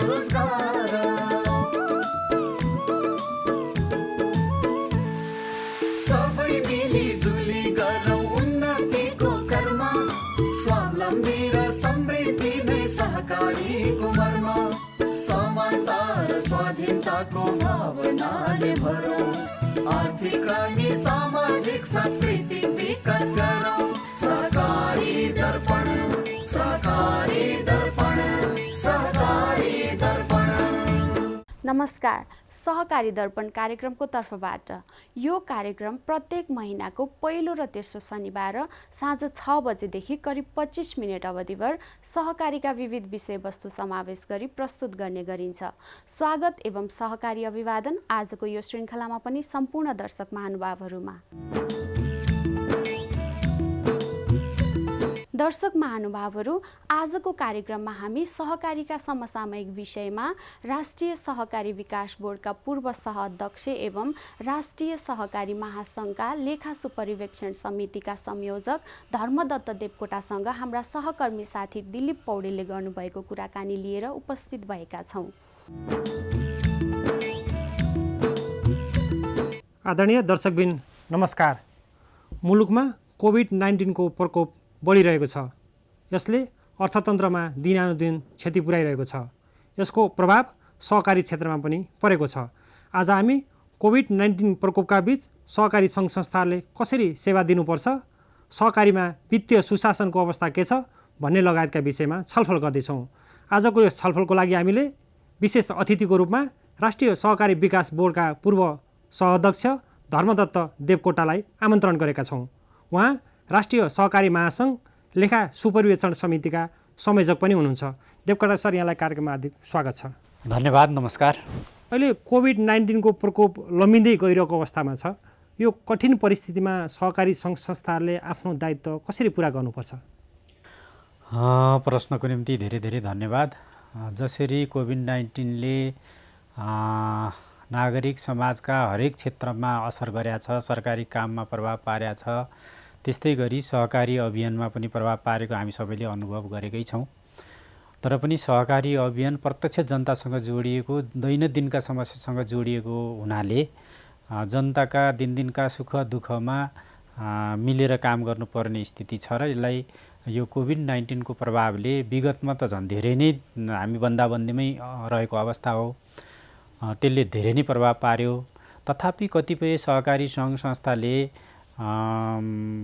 स्वरोजगार। सबै मिलिजुली गरौँ उन्नतिको कर्म, स्वावलम्बी र समृद्धि नै सहकारीको मर्म। समानता र स्वाधीनताको भावनाले भरौँ, आर्थिक अनि सामाजिक सांस्कृतिक विकास गरौँ। सहकारी दर्पण, सहकारी दर्पण, सहकारी दर्पण। नमस्कार, सहकारी दर्पण कार्यक्रमको तर्फबाट यो कार्यक्रम प्रत्येक महिनाको पहिलो र तेस्रो शनिबार साँझ 6 बजेदेखि करिब 25 मिनट अवधिभर सहकारीका विविध विषयवस्तु समावेश गरी प्रस्तुत गर्ने गरिन्छ। स्वागत एवं सहकारी अभिवादन आजको यो श्रृङ्खलामा पनि सम्पूर्ण दर्शक महानुभावहरूमा। दर्शक महानुभावहरू, आजको कार्यक्रममा हामी सहकारीका समसामयिक विषयमा राष्ट्रिय सहकारी विकास बोर्डका पूर्व सह-अध्यक्ष एवं राष्ट्रिय सहकारी महासङ्घका लेखा सुपरिवेक्षण समितिका संयोजक धर्मदत्त देवकोटासँग हाम्रा सहकर्मी साथी दिलीप पौडेलले गर्नुभएको कुराकानी लिएर उपस्थित भएका छौँ। आदरणीय दर्शकबिन नमस्कार। मुलुकमा कोभिड-19 को प्रकोप बढिरहेको छ। यसले अर्थतन्त्रमा दिनानुदिन क्षति पुर्याइरहेको छ। यसको प्रभाव सहकारी क्षेत्रमा पनि परेको छ। आज हामी कोभिड-19 प्रकोपका बीच सहकारी सङ्घ संस्थाहरूले कसरी सेवा दिनुपर्छ, सहकारीमा वित्तीय सुशासनको अवस्था के छ भन्ने लगायतका विषयमा छलफल गर्दैछौँ। आजको यस छलफलको लागि हामीले विशेष अतिथिको रूपमा राष्ट्रिय सहकारी विकास बोर्डका पूर्व सहअध्यक्ष धर्मदत्त देवकोटालाई आमन्त्रण गरेका छौँ। उहाँ राष्ट्रिय सहकारी महासङ्घ लेखा सुपरिवेक्षण समितिका संयोजक पनि हुनुहुन्छ। देवकोटा सर, यहाँलाई कार्यक्रममा हार्दिक स्वागत छ। धन्यवाद, नमस्कार। अहिले कोभिड-19 को प्रकोप लम्बिँदै गइरहेको अवस्थामा छ। यो कठिन परिस्थितिमा सहकारी सङ्घ संस्थाहरूले आफ्नो दायित्व कसरी पुरा गर्नुपर्छ? प्रश्नको निम्ति धेरै धेरै धन्यवाद। जसरी कोभिड-19ले नागरिक समाजका हरेक क्षेत्रमा असर गरेको छ, सरकारी काममा प्रभाव पारेको छ, त्यस्तै गरी सहकारी अभियानमा पनि प्रभाव पारेको हामी सबैले अनुभव गरेकै छौँ। तर पनि सहकारी अभियान प्रत्यक्ष जनतासँग जोडिएको, दैनन्दिनका समस्यासँग जोडिएको हुनाले जनताका दिनदिनका सुख दुःखमा मिलेर काम गर्नुपर्ने स्थिति छ र यसलाई यो कोभिड-19 को प्रभावले विगतमा त झन् धेरै नै हामी बन्दाबन्दीमै रहेको अवस्था हो, त्यसले धेरै नै प्रभाव पार्यो। तथापि कतिपय सहकारी सङ्घ संस्थाले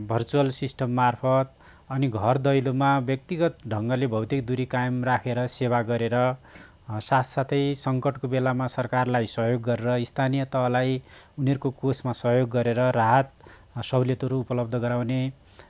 भर्चुअल सिस्टम मार्फत अनि घर दैलोमा व्यक्तिगत ढङ्गले भौतिक दूरी कायम राखेर सेवा गरेर, साथसाथै सङ्कटको बेलामा सरकारलाई सहयोग गरेर, स्थानीय तहलाई उनीहरूको कोषमा सहयोग गरेर राहत सहुलियतहरू उपलब्ध गराउने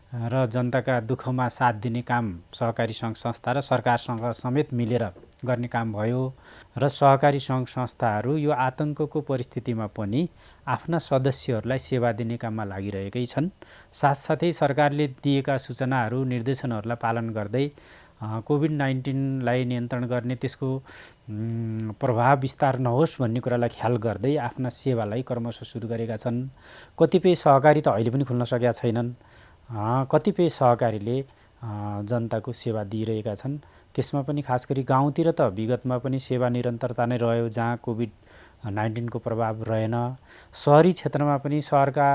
र जनताका दुःखमा साथ दिने काम सहकारी सङ्घ संस्था र सरकारसँग समेत मिलेर गर्ने काम भयो। र सहकारी सङ्घ संस्थाहरू यो आतङ्कको परिस्थितिमा पनि आफ्ना सदस्यहरूलाई सेवा दिने काममा लागिरहेकै छन्। साथसाथै सरकारले दिएका सूचनाहरू, निर्देशनहरूलाई पालन गर्दै कोभिड-19लाई नियन्त्रण गर्ने, त्यसको प्रभाव विस्तार नहोस् भन्ने कुरालाई ख्याल गर्दै आफ्ना सेवालाई क्रमशः सुरु गरेका छन्। कतिपय सहकारी त अहिले पनि खुल्न सकेका छैनन्। कतिपय सहकारीले जनताको सेवा दिइरहेका छन्। त्यसमा पनि खास गरी गाउँतिर त विगतमा पनि सेवा निरन्तरता नै रह्यो, जहाँ कोभिड-19 को प्रभाव रहेन। सहरी क्षेत्रमा पनि सहरका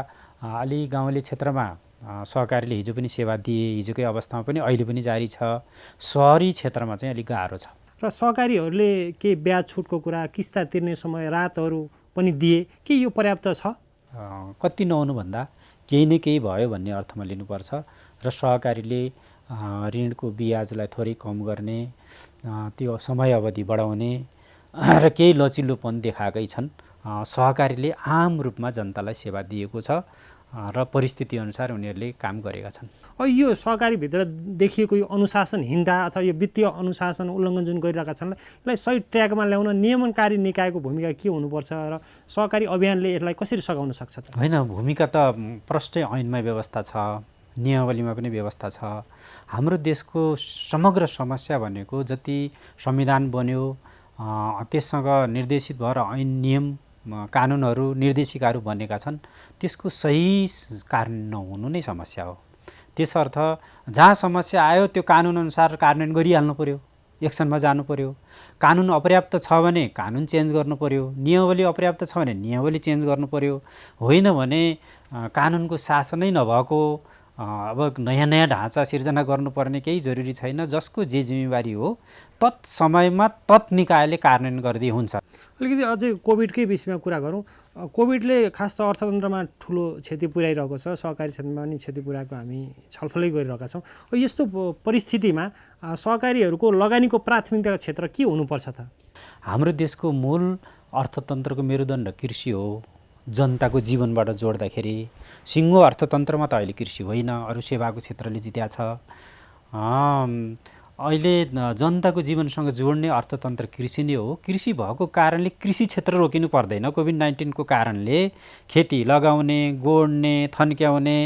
अलि गाउँले क्षेत्रमा सहकारीले हिजो पनि सेवा दिए, हिजोकै अवस्थामा पनि अहिले पनि जारी छ। सहरी क्षेत्रमा चाहिँ अलिक गाह्रो छ। र सहकारीहरूले के ब्याज छुटको कुरा, किस्ता तिर्ने समय राहतहरू पनि दिए कि यो पर्याप्त छ? कति नहुनु भन्दा केही न केही भयो भन्ने अर्थमा लिनुपर्छ। र सहकारीले ऋणको ब्याजलाई थोरै कम गर्ने, त्यो समय अवधि बढाउने र केही लचिलोपन देखाएकै छन्। सहकारीले आम रूपमा जनतालाई सेवा दिएको छ र परिस्थिति अनुसार उनीहरूले काम गरेका छन्। यो सहकारीभित्र देखिएको यो अनुशासनहीनता अथवा यो वित्तीय अनुशासन उल्लङ्घन जुन गरिरहेका छन्, यसलाई सही ट्र्याकमा ल्याउन नियमनकारी निकायको भूमिका के हुनुपर्छ र सहकारी अभियानले यसलाई कसरी सघाउन सक्छ त? होइन, भूमिका त प्रष्टै ऐनमै व्यवस्था छ, नियमावलीमा पनि व्यवस्था छ। हाम्रो देशको समग्र समस्या भनेको जति संविधान बन्यो त्यससँग निर्देशित भएर ऐन, नियम, कानुनहरू, निर्देशिकाहरू बनेका छन्, त्यसको सही कार्यान्वयन नहुनु नै समस्या हो। त्यसर्थ जहाँ समस्या आयो त्यो कानुन अनुसार कार्यान्वयन गरिहाल्नु पर्यो। एक्सनमा जानु पर्यो। कानुन अपर्याप्त छ भने कानुन चेन्ज गर्नु पर्यो, नियमावली अपर्याप्त छ भने नियमावली चेन्ज गर्नु पर्यो। होइन भने कानुनको शासनै नभएको अब नयाँ नयाँ ढाँचा सिर्जना गर्नुपर्ने केही जरुरी छैन। जसको जे जिम्मेवारी हो तत् समयमा तत् निकायले कार्यान्वयन गर्दै हुन्छ। अलिकति अझै कोभिडकै विषयमा कुरा गरौँ। कोभिडले खास त अर्थतन्त्रमा ठुलो क्षति पुर्याइरहेको छ, सहकारी क्षेत्रमा पनि क्षति पुर्याएको हामी छलफलै गरिरहेका छौँ। यस्तो परिस्थितिमा सहकारीहरूको लगानीको प्राथमिकता क्षेत्र के हुनुपर्छ त? हाम्रो देशको मूल अर्थतन्त्रको मेरुदण्ड कृषि हो। जनताको जीवनबाट जोड्दाखेरि सिङ्गो अर्थतन्त्रमा त अहिले कृषि होइन, अरू सेवाको क्षेत्रले जित्या छ। अहिले जनताको जीवनसँग जोड्ने अर्थतन्त्र कृषि नै हो। कृषि भएको कारणले कृषि क्षेत्र रोकिनु पर्दैन। कोभिड-19 को कारणले खेती लगाउने, गोड्ने, थन्क्याउने,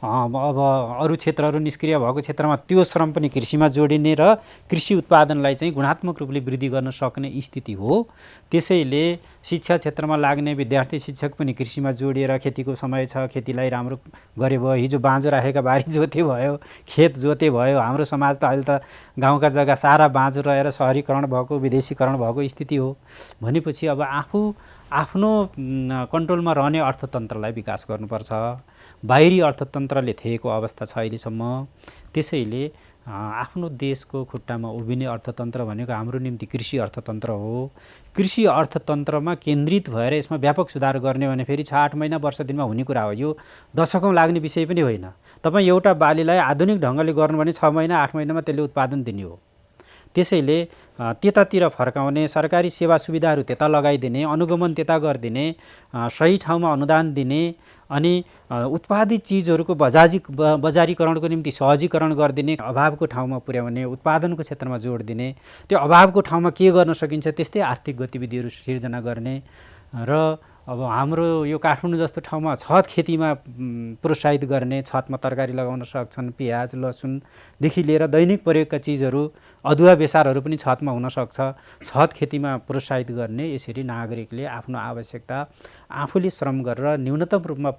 अब अरू क्षेत्रहरू निष्क्रिय भएको क्षेत्रमा त्यो श्रम पनि कृषिमा जोडिने र कृषि उत्पादनलाई चाहिँ गुणात्मक रूपले वृद्धि गर्न सक्ने स्थिति हो। त्यसैले शिक्षा क्षेत्रमा लाग्ने विद्यार्थी शिक्षक पनि कृषिमा जोडिएर खेतीको समय छ, खेतीलाई राम्रो गरे भयो। हिजो बाँझो राखेका बारी जोते भयो, खेत जोते भयो। हाम्रो समाज त अहिले त गाउँका जग्गा सारा बाँझो रहेर सहरीकरण भएको, विदेशीकरण भएको स्थिति हो। भनेपछि अब आफ्नो कन्ट्रोलमा रहने अर्थतन्त्रलाई विकास गर्नुपर्छ। बाहिरी अर्थतन्त्रले थिएको अवस्था छ अहिलेसम्म। त्यसैले आफ्नो देशको खुट्टामा उभिने अर्थतन्त्र भनेको हाम्रो निम्ति कृषि अर्थतन्त्र हो। कृषि अर्थतन्त्रमा केन्द्रित भएर यसमा व्यापक सुधार गर्ने भने फेरि 6-8 महिना वर्ष दिनमा हुने कुरा हो। यो दशकौँ लाग्ने विषय पनि होइन। तपाईँ एउटा बालीलाई आधुनिक ढङ्गले गर्नु भने 6 महिना 8 महिनामा त्यसले उत्पादन दिने हो। त्यसैले त्यतातिर फर्काउने, सरकारी सेवा सुविधाहरू त्यता लगाइदिने, अनुगमन त्यता गरिदिने, सही ठाउँमा अनुदान दिने, अनि उत्पादित चिजहरूको बजारीकरणको निम्ति सहजीकरण गरिदिने, अभावको ठाउँमा पुर्याउने, उत्पादनको क्षेत्रमा जोड दिने, त्यो अभावको ठाउँमा के गर्न सकिन्छ त्यस्तै आर्थिक गतिविधिहरू सिर्जना गर्ने। र अब हाम्रो यो काठमाडौँ जस्तो ठाउँमा छत खेतीमा प्रोत्साहित गर्ने, छतमा तरकारी लगाउन सक्छन्, प्याज लसुनदेखि लिएर दैनिक प्रयोगका चिजहरू, अदुवा बेसारहरू पनि छतमा हुनसक्छ। छत खेतीमा प्रोत्साहित गर्ने। यसरी नागरिकले आफ्नो आवश्यकता आफूले श्रम गरेर न्यूनतम रूपमा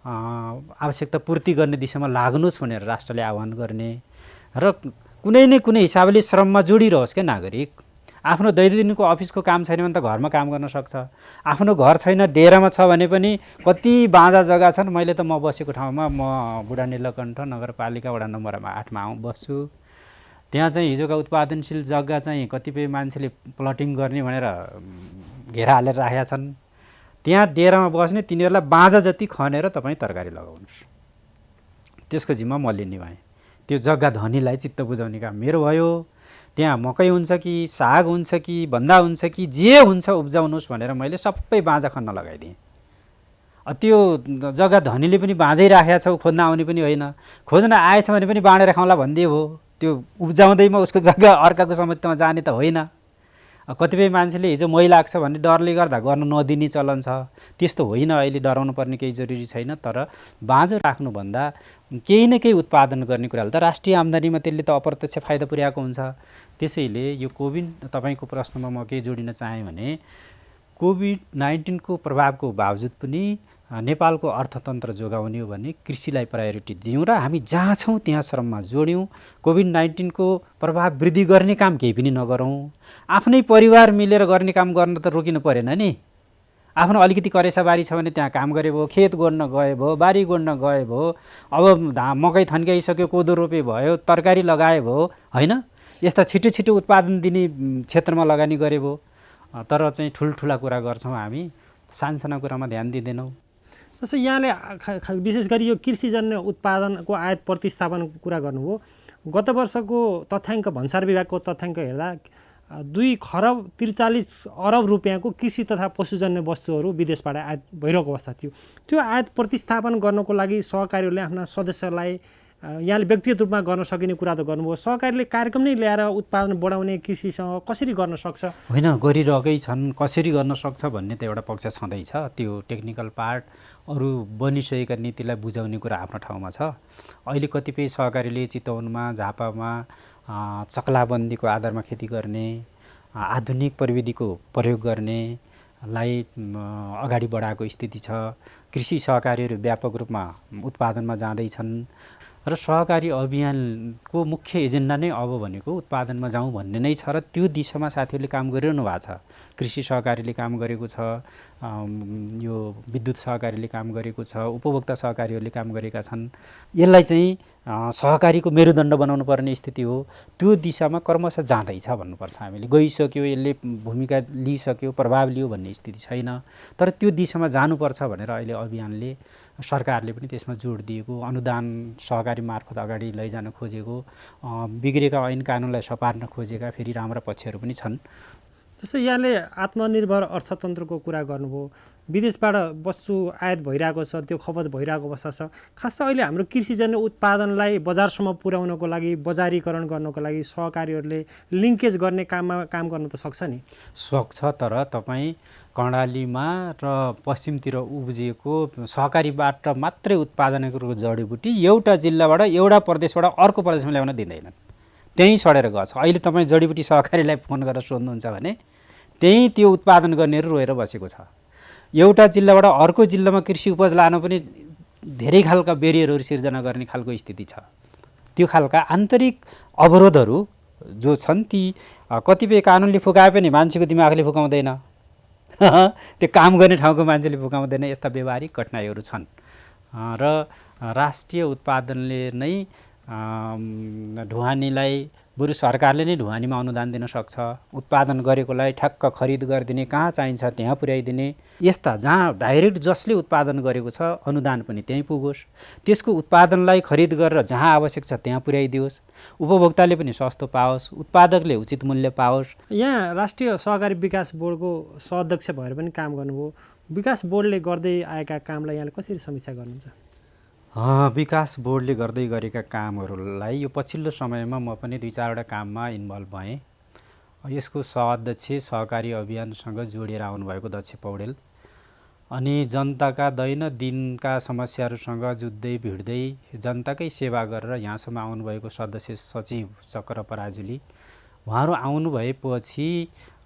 आवश्यकता पूर्ति गर्ने दिशामा लाग्नुहोस् भनेर राष्ट्रले आह्वान गर्ने र कुनै न कुनै हिसाबले श्रममा जोडिरहोस् क्या नागरिक। आफ्नो दैनन्दिनको अफिसको काम छैन भने त घरमा काम गर्न सक्छ। आफ्नो घर छैन, डेरामा छ भने पनि कति बाँझा जग्गा छन्। मैले त म बसेको ठाउँमा, म बुढा नीलकण्ठ नगरपालिका वडा नम्बर 8 मा बस्छु। त्यहाँ चाहिँ हिजोका उत्पादनशील जग्गा चाहिँ कतिपय मान्छेले प्लटिङ गर्ने भनेर घेरा हालेर राखेका छन्। त्यहाँ डेरामा बस्ने तिनीहरूलाई बाँझा जति खनेर तपाईँ तरकारी लगाउनुहोस्, त्यसको जिम्मा म लिने भएँ। त्यो जग्गा धनीलाई चित्त बुझाउने काम मेरो भयो। त्यहाँ मकै हुन्छ कि साग हुन्छ कि भन्दा हुन्छ कि जे हुन्छ उब्जाउनुहोस् भनेर मैले सबै बाँझा खन्न लगाइदिएँ। त्यो जग्गा धनीले पनि बाँझै राखेका छौ, खोज्न आउने पनि होइन, खोज्न आएछ भने पनि बाँडेर खाउँला भनिदिए भयो। त्यो उब्जाउँदैमा उसको जग्गा अर्काको समर्थमा जाने त होइन। कतिपय मान्छेले हिजो मै लाग्छ भन्ने डरले गर्दा गर्न नदिने चलन छ। त्यस्तो होइन। अहिले डराउनु पर्ने केही जरुरी छैन। तर बाँझो राख्नुभन्दा केही न केही उत्पादन गर्ने कुराले त राष्ट्रिय आम्दानीमा त्यसले त अप्रत्यक्ष फाइदा पुर्याएको हुन्छ। त्यसैले यो कोभिड, तपाईँको प्रश्नमा म के जोडिन चाहेँ भने कोभिड-19 को प्रभावको बावजुद पनि नेपालको अर्थतन्त्र जोगाउने हो भने कृषिलाई प्रायोरिटी दिउँ र हामी जहाँ छौँ त्यहाँ श्रममा जोड्यौँ। कोभिड-19 को प्रभाव वृद्धि गर्ने काम केही पनि नगरौँ। आफ्नै परिवार मिलेर गर्ने काम गर्न त रोकिनु परेन नि। आफ्नो अलिकति करेसा बारी छ भने त्यहाँ काम गरे भयो, खेत गोड्न गए भयो, बारी गोड्न गए भयो, अब मकै थन्काइसक्यो, कोदो रोपे भयो, तरकारी लगाए भयो, होइन? यस्ता छिटो छिटो उत्पादन दिने क्षेत्रमा लगानी गरे भयो। तर चाहिँ ठुल्ठुला कुरा गर्छौँ हामी, सानसाना कुरामा ध्यान दिँदैनौँ। जस्तै यहाँले विशेष गरी यो कृषिजन्य उत्पादनको आयात प्रतिस्थापनको कुरा गर्नुभयो। गत वर्षको तथ्याङ्क, भन्सार विभागको तथ्याङ्क हेर्दा 2 खरब 43 अरब रुपियाँको कृषि तथा पशुजन्य वस्तुहरू विदेशबाट आयात भइरहेको अवस्था थियो। त्यो आयात प्रतिस्थापन गर्नको लागि सहकारीहरूले आफ्ना सदस्यलाई यहाँले व्यक्तिगत रूपमा गर्न सकिने कुरा त गर्नुभयो। सहकारीले कार्यक्रम नै ल्याएर उत्पादन बढाउने कृषिसँग कसरी गर्न सक्छ? होइन, गरिरहेकै छन्। कसरी गर्न सक्छ भन्ने त एउटा पक्ष छँदैछ। त्यो टेक्निकल पार्ट, अरू बनिसकेका नीतिलाई बुझाउने कुरा आफ्नो ठाउँमा छ। अहिले कतिपय सहकारीले चितवनमा, झापामा चक्लाबन्दीको आधारमा खेती गर्ने, आधुनिक प्रविधिको प्रयोग गर्नेलाई अगाडि बढाएको स्थिति छ। कृषि सहकारीहरू व्यापक रूपमा उत्पादनमा जाँदैछन् र सहकारी अभियानको मुख्य एजेन्डा नै अब भनेको उत्पादनमा जाउँ भन्ने नै छ र त्यो दिशामा साथीहरूले काम गरिरहनु भएको छ। कृषि सहकारीले काम गरेको छ, यो विद्युत सहकारीले काम गरेको छ, उपभोक्ता सहकारीहरूले काम गरेका छन्। यसलाई चाहिँ सहकारीको मेरुदण्ड बनाउनु पर्ने स्थिति हो। त्यो दिशामा क्रमशः जाँदैछ भन्नुपर्छ हामीले। गइसक्यो, यसले भूमिका लिइसक्यो, प्रभाव लियो भन्ने स्थिति छैन। तर त्यो दिशामा जानुपर्छ भनेर अहिले अभियानले, सरकारले पनि त्यसमा जोड दिएको, अनुदान सहकारी मार्फत अगाडि लैजान खोजेको, बिग्रेका ऐन कानुनलाई सपार्न खोजेका फेरि राम्रा पक्षहरू पनि छन्। जस्तै यहाँले आत्मनिर्भर अर्थतन्त्रको कुरा गर्नुभयो, विदेशबाट वस्तु आयात भइरहेको छ, त्यो खपत भइरहेको अवस्था छ। खास अहिले हाम्रो कृषिजन्य उत्पादनलाई बजारसम्म पुर्याउनको लागि, बजारीकरण गर्नको लागि सहकारीहरूले लिङ्केज गर्ने काम गर्न त सक्छ नि? सक्छ, तर तपाईँ कर्णालीमा र पश्चिमतिर उब्जिएको सहकारीबाट मात्रै उत्पादन गरेको जडीबुटी एउटा जिल्लाबाट, एउटा प्रदेशबाट अर्को प्रदेशमा ल्याउन दिँदैनन्। त्यहीँ सडेर गएको छ। अहिले तपाईँ जडीबुटी सहकारीलाई फोन गरेर सोध्नुहुन्छ भने त्यहीँ त्यो उत्पादन गर्नेहरू रोएर बसेको छ। एउटा जिल्लाबाट अर्को जिल्लामा कृषि उपज लान पनि धेरै खालका बेरियरहरू सिर्जना गर्ने खालको स्थिति छ। त्यो खालका आन्तरिक अवरोधहरू जो छन् ती कतिपय कानुनले फुकाए पनि मान्छेको दिमागले फुकाउँदैन, त्यो काम गर्ने ठाउँको मान्छेले फुकाउँदैन। यस्ता व्यवहारिक कठिनाइहरू छन् र राष्ट्रिय उत्पादनले नै ढुवानीलाई, बरु सरकारले नै ढुवानीमा अनुदान दिन सक्छ। उत्पादन गरेकोलाई ठ्याक्क खरिद गरिदिने, कहाँ चाहिन्छ त्यहाँ पुर्याइदिने। यस्ता जहाँ डाइरेक्ट जसले उत्पादन गरेको छ अनुदान पनि त्यहीँ पुगोस्, त्यसको उत्पादनलाई खरिद गरेर जहाँ आवश्यक छ त्यहाँ पुर्याइदियोस्, उपभोक्ताले पनि सस्तो पाओस्, उत्पादकले उचित मूल्य पाओस्। यहाँ राष्ट्रिय सहकारी विकास बोर्डको सहअध्यक्ष भएर पनि काम गर्नुभयो। विकास बोर्डले गर्दै आएका कामलाई यहाँले कसरी समीक्षा गर्नुहुन्छ? विकास बोर्डले गर्दै गरेका कामहरूलाई यो पछिल्लो समयमा म पनि 2-4वटा काममा इन्भल्भ भएँ। यसको सहअध्यक्ष सहकारी अभियानसँग जोडिएर आउनुभएको दक्ष पौडेल, अनि जनताका दैनन्दिनका समस्याहरूसँग जुझ्दै भिड्दै जनताकै सेवा गरेर यहाँसम्म आउनुभएको सदस्य सचिव चक्र पराजुली, उहाँहरू आउनुभएपछि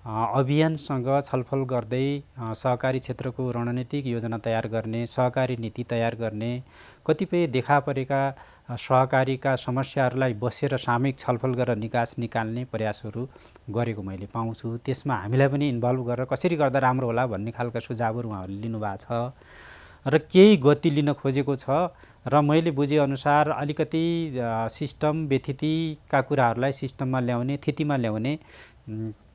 अभियानसँग छलफल गर्दै सहकारी क्षेत्रको रणनीतिक योजना तयार गर्ने, सहकारी नीति तयार गर्ने, कतिपय देखा परेका सहकारीका समस्याहरूलाई बसेर सामूहिक छलफल गरेर निकास निकाल्ने प्रयासहरू गरेको मैले पाउँछु। त्यसमा हामीलाई पनि इन्भल्भ गरेर कसरी गर्दा राम्रो होला भन्ने खालका सुझावहरू उहाँहरूले लिनुभएको छ र केही गति लिन खोजेको छ र मैले बुझेअनुसार अलिकति सिस्टम व्यथितिका कुराहरूलाई सिस्टममा ल्याउने, थितिमा ल्याउने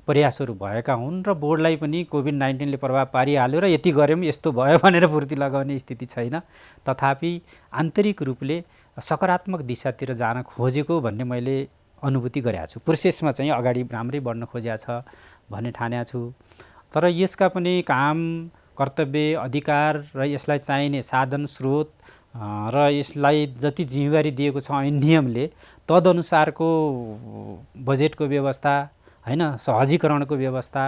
प्रयासहरू भएका हुन् र बोर्डलाई पनि कोभिड-19ले प्रभाव पारिहाल्यो र यति गऱ्यौँ यस्तो भयो भनेर फुर्ती लगाउने स्थिति छैन। तथापि आन्तरिक रूपले सकारात्मक दिशातिर जान खोजेको भन्ने मैले अनुभूति गरेको छु। प्रोसेसमा चाहिँ अगाडि राम्रै बढ्न खोजेको छ भन्ने ठानेको छु। तर यसका पनि काम, कर्तव्य, अधिकार र यसलाई चाहिने साधन स्रोत र यसलाई जति जिम्मेवारी दिएको छ ऐन नियमले तदनुसारको बजेटको व्यवस्था, हैन, सहजीकरणको व्यवस्था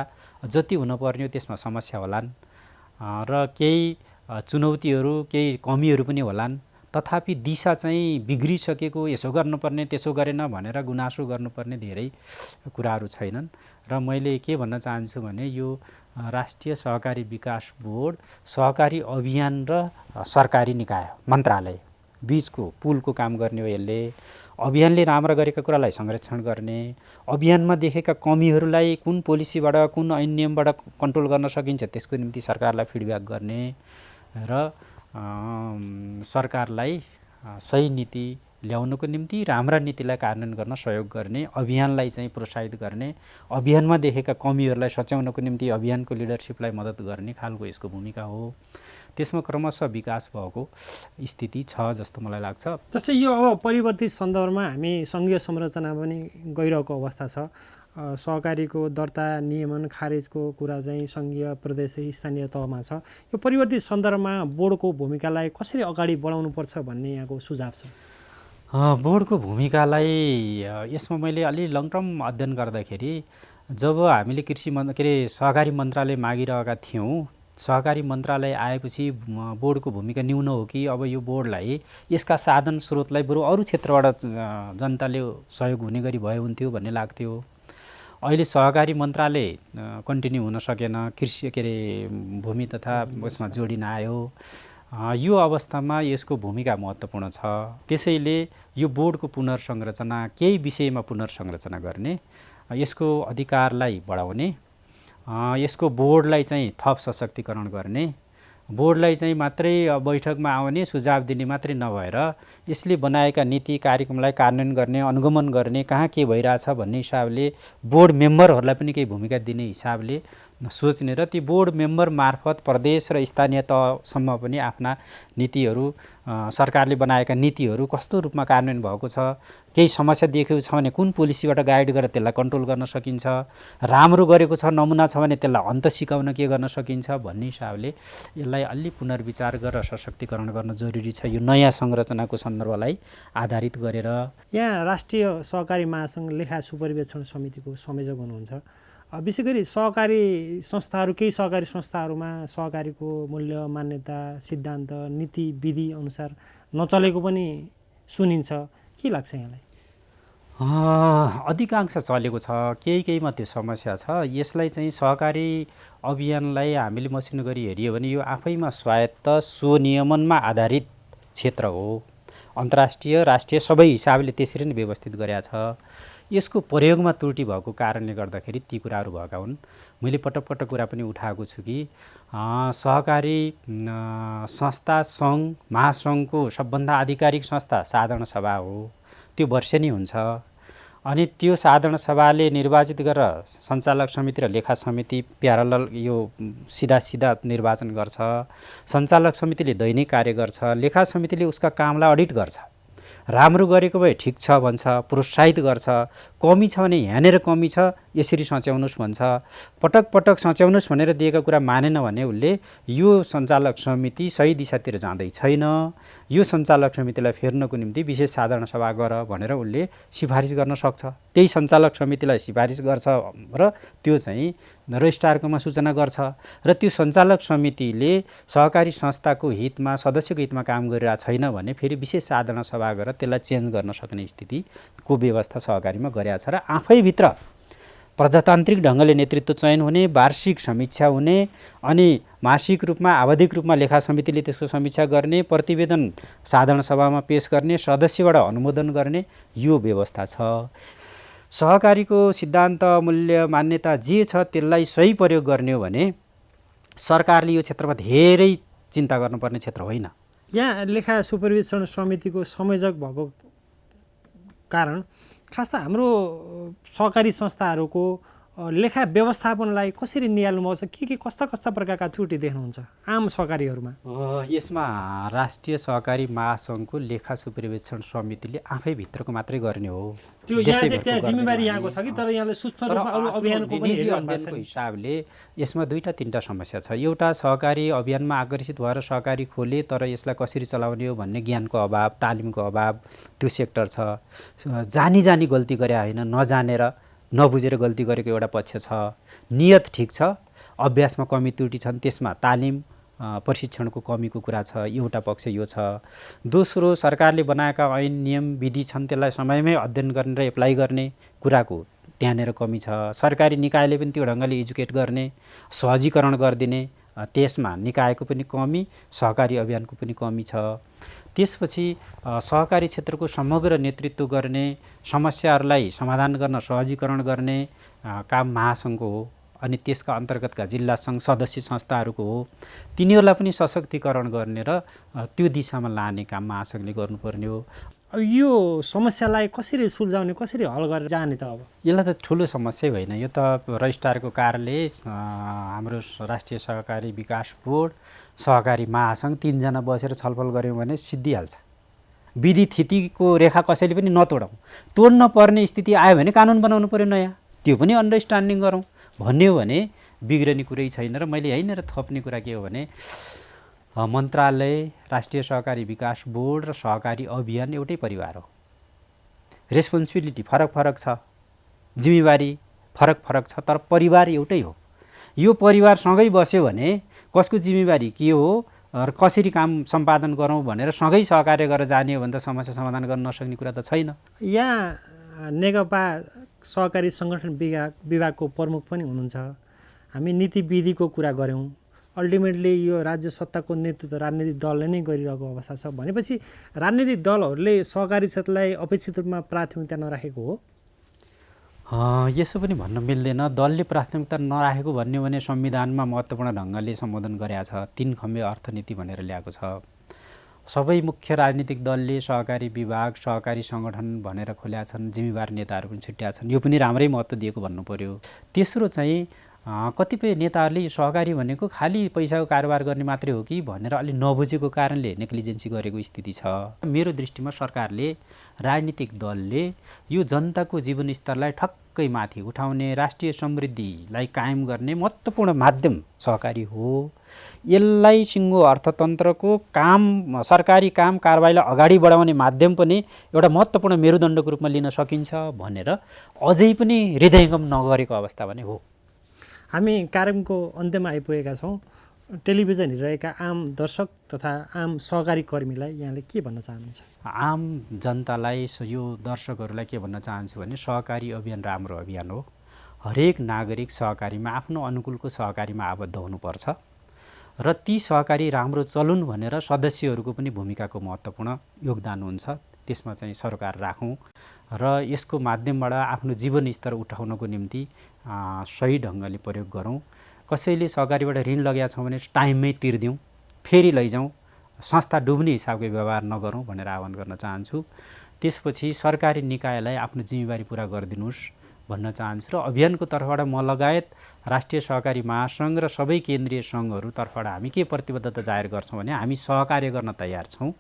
जति हुनुपर्ने हो त्यसमा समस्या होलान् र केही चुनौतीहरू, केही कमीहरू पनि होलान्। तथापि दिशा चाहिँ बिग्रिसकेको, यसो गर्नुपर्ने त्यसो गरेन भनेर गुनासो गर्नुपर्ने धेरै कुराहरू छैनन्। र मैले के भन्न चाहन्छु भने यो राष्ट्रिय सहकारी विकास बोर्ड सहकारी अभियान र सरकारी निकाय मन्त्रालय बीचको पुलको काम गर्ने हो। यसले अभियानले राम्रा गरेका कुरालाई संरक्षण गर्ने, अभियानमा देखेका कमीहरूलाई कुन पोलिसीबाट, कुन ऐन नियमबाट कन्ट्रोल गर्न सकिन्छ त्यसको निम्ति सरकारलाई फिडब्याक गर्ने र सरकारलाई सही नीति ल्याउनको निम्ति राम्रा नीतिलाई कार्यान्वयन गर्न सहयोग गर्ने, अभियानलाई चाहिँ प्रोत्साहित गर्ने, अभियानमा देखेका कमीहरूलाई सच्याउनको निम्ति अभियानको लिडरसिपलाई मद्दत गर्ने खालको यसको भूमिका हो। त्यसमा क्रमशः विकास भएको स्थिति छ जस्तो मलाई लाग्छ। जस्तै यो अब परिवर्तित सन्दर्भमा हामी सङ्घीय संरचना पनि गइरहेको अवस्था छ। सहकारीको दर्ता, नियमन, खारेजको कुरा चाहिँ सङ्घीय, प्रदेश, स्थानीय तहमा छ। यो परिवर्तित सन्दर्भमा बोर्डको भूमिकालाई कसरी अगाडि बढाउनुपर्छ भन्ने यहाँको सुझाव छ? बोर्डको भूमिकालाई यसमा मैले अलि लङ टर्म अध्ययन गर्दाखेरि जब हामीले सहकारी मन्त्रालय मागिरहेका थियौँ, सहकारी मन्त्रालय आएपछि बोर्डको भूमिका न्यून हो कि अब यो बोर्डलाई यसका साधन स्रोतलाई बरु अरू क्षेत्रबाट जनताले सहयोग हुने गरी भए हुन्थ्यो भन्ने लाग्थ्यो। अहिले सहकारी मन्त्रालय कन्टिन्यू हुन सकेन, कृषि भूमि तथा उसमा जोडिन आयो यो अवस्थामा यसको भूमिका महत्त्वपूर्ण छ। त्यसैले यो बोर्डको पुनर्संरचना केही विषयमा पुनर्संरचना गर्ने, यसको अधिकारलाई बढाउने, यसको बोर्डलाई चाहिँ थप सशक्तिकरण गर्ने, बोर्डलाई चाहिँ मात्रै बैठकमा आउने सुझाव दिने मात्रै नभएर यसले बनाएका नीति कार्यक्रमलाई कार्यान्वयन गर्ने, अनुगमन गर्ने, कहाँ के भइरहेछ भन्ने हिसाबले बोर्ड मेम्बरहरूलाई पनि केही भूमिका दिने हिसाबले सोच्ने र ती बोर्ड मेम्बर मार्फत प्रदेश र स्थानीय तहसम्म पनि आफ्ना नीतिहरू, सरकारले बनाएका नीतिहरू कस्तो रूपमा कार्यान्वयन भएको छ, केही समस्या देखेको छ भने कुन पोलिसीबाट गाइड गरेर त्यसलाई कन्ट्रोल गर्न सकिन्छ, राम्रो गरेको छ नमुना छ भने त्यसलाई अन्त सिकाउन के गर्न सकिन्छ भन्ने हिसाबले यसलाई अलि पुनर्विचार गरेर सशक्तिकरण गर्न जरुरी छ। यो नयाँ संरचनाको सन्दर्भलाई आधारित गरेर यहाँ राष्ट्रिय सहकारी महासङ्घ लेखा सुपरिवेक्षण समितिको संयोजक हुनुहुन्छ। विशेष गरी सहकारी संस्थाहरू, केही सहकारी संस्थाहरूमा सहकारीको मूल्य, मान्यता, सिद्धान्त, नीति विधि अनुसार नचलेको पनि सुनिन्छ। के लाग्छ यहाँलाई? अधिकांश चलेको छ, केहीमा त्यो समस्या छ। यसलाई चाहिँ सहकारी अभियानलाई हामीले मसिनो गरी हेरियो भने यो आफैमा स्वायत्त स्वनियमनमा आधारित क्षेत्र हो। अन्तर्राष्ट्रिय राष्ट्रिय सबै हिसाबले त्यसरी नै व्यवस्थित गरेका छ। यसको प्रयोगमा त्रुटि भएको कारणले गर्दाखेरि ती कुराहरू भएका हुन्। मैले पटक पटक कुरा पनि उठाएको छु कि सहकारी संस्था सङ्घ महासङ्घको सबभन्दा आधिकारिक संस्था साधारण सभा हो। त्यो वर्षेनी हुन्छ अनि त्यो साधारण सभाले निर्वाचित गरेर सञ्चालक समिति र लेखा समिति प्यारलल यो सिधा निर्वाचन गर्छ। सञ्चालक समितिले दैनिक कार्य गर्छ, लेखा समितिले उसका कामलाई अडिट गर्छ। राम्रो गरेको भए ठिक छ भन्छ, प्रोत्साहित गर्छ, कमी छ भने यहाँनिर कमी छ यसरी सच्याउनुहोस् भन्छ। पटक पटक सच्याउनुहोस् भनेर दिएका कुरा मानेन भने उसले यो सञ्चालक समिति सही दिशातिर जाँदै छैन, यो सञ्चालक समितिलाई फेर्नको निम्ति विशेष साधारण सभा गर भनेर उसले सिफारिस गर्न सक्छ। त्यही सञ्चालक समितिलाई सिफारिस गर्छ र त्यो चाहिँ रजिस्ट्रारकोमा सूचना गर्छ र त्यो सञ्चालक समितिले सहकारी संस्थाको हितमा, सदस्यको हितमा काम गरिरहेको छैन भने फेरि विशेष साधारण सभा गरेर त्यसलाई चेन्ज गर्न सक्ने स्थितिको व्यवस्था सहकारीमा गरेको छ। र आफैभित्र प्रजातान्त्रिक ढङ्गले नेतृत्व चयन हुने, वार्षिक समीक्षा हुने, अनि मासिक रूपमा आवधिक रूपमा लेखा समितिले त्यसको समीक्षा गर्ने, प्रतिवेदन साधारण सभामा पेश गर्ने, सदस्यबाट अनुमोदन गर्ने, यो व्यवस्था छ। सहकारीको सिद्धान्त, मूल्य, मान्यता जे छ त्यसलाई सही प्रयोग गर्ने हो भने सरकारले यो क्षेत्रमा धेरै चिन्ता गर्नुपर्ने क्षेत्र होइन। यहाँ लेखा सुपरिवेक्षण समितिको संयोजक भएको कारण खास त हाम्रो सहकारी संस्थाहरूको लेखा व्यवस्थापनलाई कसरी निहाल्नुभएको छ? के कस्ता प्रकारका त्रुटि देख्नुहुन्छ आम सहकारीहरूमा? यसमा राष्ट्रिय सहकारी महासङ्घको लेखा सुपरिवेक्षण समितिले आफैभित्रको मात्रै गर्ने हो। त्यो यहाँ जिम्मेवारी यहाँको छ कि तर यहाँले सूक्ष्म रूपमा अरू अभियानको पनि अध्ययनको हिसाबले यसमा दुईटा तीनटा समस्या छ। एउटा सहकारी अभियानमा आकर्षित भएर सहकारी खोले तर यसलाई कसरी चलाउने हो भन्ने ज्ञानको अभाव, तालिमको अभाव त्यो सेक्टर छ। जानी गल्ती गरे होइन, नजानेर नबुझेर गल्ती गरेको एउटा पक्ष छ। नियत ठिक छ, अभ्यासमा कमी त्रुटि छन्, त्यसमा तालिम प्रशिक्षणको कमीको कुरा छ, एउटा पक्ष यो छ। दोस्रो, सरकारले बनाएका ऐन नियम विधि छन् त्यसलाई समयमै अध्ययन गर्ने र एप्लाई गर्ने कुराको त्यहाँनिर कमी छ। सरकारी निकायले पनि त्यो ढङ्गले एजुकेट गर्ने, सहजीकरण गरिदिने, त्यसमा निकायको पनि कमी, सहकारी अभियानको पनि कमी छ। त्यसपछि सहकारी क्षेत्रको समग्र नेतृत्व गर्ने, समस्याहरूलाई समाधान गर्न सहजीकरण गर्ने काम महासङ्घको हो अनि त्यसका अन्तर्गतका जिल्ला सङ्घ सदस्य संस्थाहरूको हो। तिनीहरूलाई पनि सशक्तिकरण गर्ने र त्यो दिशामा लाने काम महासङ्घले गर्नुपर्ने हो। अब यो समस्यालाई कसरी सुल्झाउने, कसरी हल गरेर जाने त? अब यसलाई त ठुलो समस्या होइन, यो त रजिस्ट्रारको कार्यालय, हाम्रो राष्ट्रिय सहकारी विकास बोर्ड, सहकारी महासङ्घ तीनजना बसेर छलफल गऱ्यौँ भने सिद्धिहाल्छ। विधि थितिको रेखा कसैले पनि नतोडौँ, तोड्न पर्ने स्थिति आयो भने कानुन बनाउनु पर्यो नयाँ, त्यो पनि अन्डरस्ट्यान्डिङ गरौँ भन्ने हो भने बिग्रने कुरै छैन। र मैले यहीँनिर थप्ने कुरा के हो भने मन्त्रालय, राष्ट्रिय सहकारी विकास बोर्ड र सहकारी अभियान एउटै परिवार हो। रेस्पोन्सिबिलिटी फरक छ, जिम्मेवारी फरक छ, तर परिवार एउटै हो। यो परिवार सँगै बस्यो भने कसको जिम्मेवारी के हो र कसरी काम सम्पादन गरौँ भनेर सँगै सहकार्य गरेर जाने हो भने त समस्या समाधान गर्न नसक्ने कुरा त छैन। यहाँ नेकपा सहकारी सङ्गठन विभागको प्रमुख पनि हुनुहुन्छ। हामी नीति विधिको कुरा गऱ्यौँ, अल्टिमेटली यो राज्य सत्ताको नेतृत्व राजनीतिक दलले नै गरिरहेको अवस्था छ भनेपछि राजनीतिक दलहरूले सहकारी क्षेत्रलाई अपेक्षित रूपमा प्राथमिकता नराखेको हो? यसो पनि भन्न मिल्दैन। दलले प्राथमिकता नराखेको भन्ने भने संविधानमा महत्त्वपूर्ण ढङ्गले सम्बोधन गरेको छ, 3 खम्बे अर्थनीति भनेर ल्याएको छ। सबै मुख्य राजनीतिक दलले सहकारी विभाग, सहकारी सङ्गठन भनेर खोल्या छन्, जिम्मेवार नेताहरू पनि छुट्या छन्, यो पनि राम्रै महत्त्व दिएको भन्नु पर्यो। तेस्रो चाहिँ कतिपय नेताहरूले सहकारी भनेको खालि पैसाको कारोबार गर्ने मात्रै हो कि भनेर अलि नबुझेको कारणले नेग्लिजेन्सी गरेको स्थिति छ। मेरो दृष्टिमा सरकारले, राजनीतिक दलले यो जनताको जीवनस्तरलाई ठक्कै माथि उठाउने, राष्ट्रिय समृद्धिलाई कायम गर्ने महत्त्वपूर्ण माध्यम सहकारी हो। यसलाई सिङ्गो अर्थतन्त्रको काम, सरकारी काम कारबाहीलाई अगाडि बढाउने माध्यम पनि एउटा महत्त्वपूर्ण मेरुदण्डको रूपमा लिन सकिन्छ भनेर अझै पनि हृदयङ्गम नगरेको अवस्था भने हो। हामी कार्यक्रमको अन्त्यमा आइपुगेका छौँ। टेलिभिजन हेरिरहेका आम दर्शक तथा आम सहकारी कर्मीलाई यहाँले के भन्न चाहनुहुन्छ? आम जनतालाई, यो दर्शकहरूलाई के भन्न चाहन्छु भने सहकारी अभियान राम्रो अभियान हो। हरेक नागरिक सहकारीमा, आफ्नो अनुकूलको सहकारीमा आबद्ध हुनुपर्छ र ती सहकारी राम्रो चलुन् भनेर सदस्यहरूको पनि भूमिकाको महत्त्वपूर्ण योगदान हुन्छ। त्यसमा चाहिँ सरकार राखौँ र यसको माध्यमबाट आफ्नो जीवनस्तर उठाउनको निम्ति सही ढङ्गले प्रयोग गरौँ। कसैले सहकारीबाट ऋण लगेका छौँ भने टाइममै तिर्दिउँ, फेरि लैजाउँ, संस्था डुब्ने हिसाबको व्यवहार नगरौँ भनेर आह्वान गर्न चाहन्छु। त्यसपछि सरकारी निकायलाई आफ्नो जिम्मेवारी पुरा गरिदिनुहोस् भन्न चाहन्छु र अभियानको तर्फबाट म लगायत राष्ट्रिय सहकारी महासङ्घ र सबै केन्द्रीय सङ्घहरू तर्फबाट हामी के प्रतिबद्धता जाहेर गर्छौँ भने हामी सहकार्य गर्न तयार छौँ।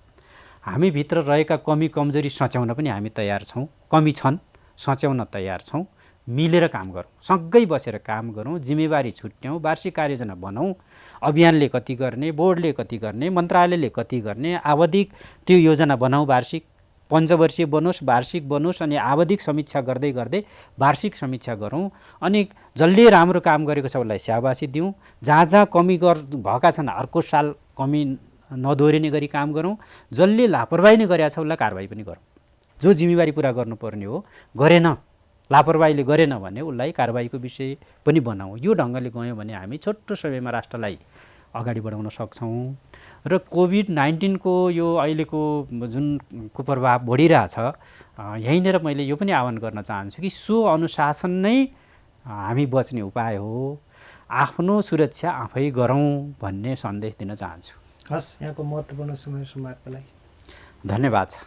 हामीभित्र रहेका कमी कमजोरी सच्याउन पनि हामी तयार छौँ। कमी छन्, सच्याउन तयार छौँ। मिलेर काम गरौँ, सँगै बसेर काम गरौँ, जिम्मेवारी छुट्याउँ, वार्षिक कार्ययोजना बनाऊँ। अभियानले कति गर्ने, बोर्डले कति गर्ने, मन्त्रालयले कति गर्ने, आवधिक त्यो योजना बनाऊँ। वार्षिक, पञ्चवर्षीय बनोस्, वार्षिक बनोस्, अनि आवधिक समीक्षा गर्दै गर्दै वार्षिक समीक्षा गरौँ। अनि जसले राम्रो काम गरेको छ उसलाई स्याबासी दिउँ। जहाँ जहाँ कमी भएका छन् अर्को साल कमी नदोहोरिने गरी काम गरौँ। जसले लापरवाही नै गरेको छ उसलाई कारबाही पनि गरौँ। जो जिम्मेवारी पुरा गर्नुपर्ने हो गरेन, लापरवाहीले गरेन भने उसलाई कारबाहीको विषय पनि बनाऊ। यो ढङ्गले गयौँ भने हामी छोटो समयमा राष्ट्रलाई अगाडि बढाउन सक्छौँ। र कोभिड-19 को यो अहिलेको जुन कुप्रभाव बढिरहेछ, यहीँनिर मैले यो पनि आह्वान गर्न चाहन्छु कि अनुशासन नै हामी बच्ने उपाय हो। आफ्नो सुरक्षा आफै गरौँ भन्ने सन्देश दिन चाहन्छु। हस्, यहाँको महत्त्वपूर्ण समय सम्वादको लागि धन्यवाद छ।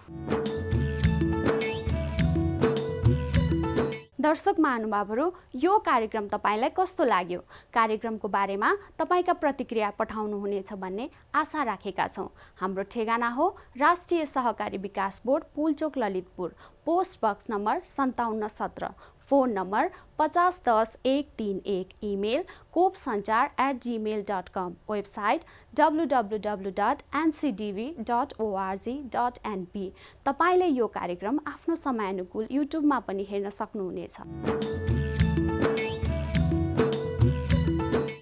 दर्शक महानुभावहरू, यो कार्यक्रम तपाईँलाई कस्तो लाग्यो? कार्यक्रमको बारेमा तपाईँका प्रतिक्रिया पठाउनुहुनेछ भन्ने आशा राखेका छौँ। हाम्रो ठेगाना हो राष्ट्रिय सहकारी विकास बोर्ड, Pulchowk, Lalitpur, post box number 5717, phone number 5010-131, email kopsanchar@gmail.com, website www.ncdv.org.np। तपाईँले यो कार्यक्रम आफ्नो समयानुकूल युट्युबमा पनि हेर्न सक्नुहुनेछ।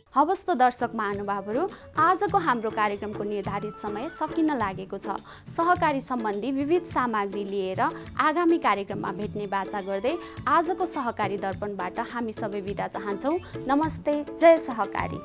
हवस् त दर्शक महानुभावहरू, आजको हाम्रो कार्यक्रमको निर्धारित समय सकिन लागेको छ। सहकारी सम्बन्धी विविध सामग्री लिएर आगामी कार्यक्रममा भेट्ने बाचा गर्दै आजको सहकारी दर्पणबाट हामी सबै बिदा चाहन्छौँ। नमस्ते, जय सहकारी।